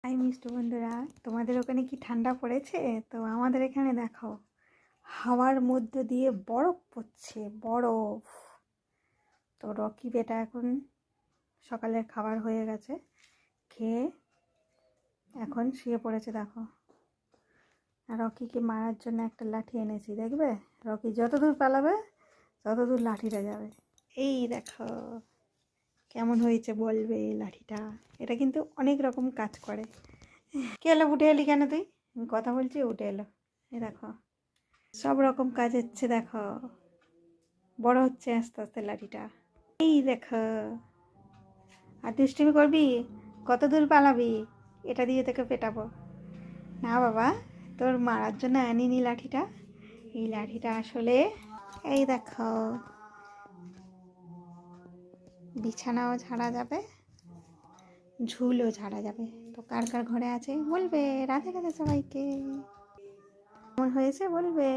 High মিষ্টি বন্ধুরা, তোমাদের ওখানে কি ঠান্ডা পড়েছে? তো আমাদের এখানে দেখো, হাওয়ার মধ্য দিয়ে বরফ পড়ছে, বরফ। তো রকি বেটা এখন সকালের খাবার হয়ে গেছে, খেয়ে এখন শুয়ে পড়েছে দেখো। আর রকিকে মারার জন্য একটা লাঠি এনেছি, দেখবে? রকি যত দূর পালাবে তত দূর লাঠিটা যাবে। এই দেখো কেমন হয়েছে বলবে এই লাঠিটা। এটা কিন্তু অনেক রকম কাজ করে। কে এলো? উঠে এলি কেন তুই? আমি কথা বলছি, উঠে এলো। এই দেখো সব রকম কাজ হচ্ছে, দেখো বড় হচ্ছে আস্তে আস্তে লাঠিটা। এই দেখো, আর দুষ্টুমি করবি? কত দূর পালাবি? এটা দিয়ে তোকে পেটাবো না বাবা, তোর মারার জন্য আনিনি লাঠিটা। এই লাঠিটা আসলে এই দেখো বিছানাও ঝাড়া যাবে, ঝুলও ঝাড়া যাবে। তো কার কার ঘরে আছে বলবে। রাধে রাধে সবাইকে। কেমন হয়েছে বলবে।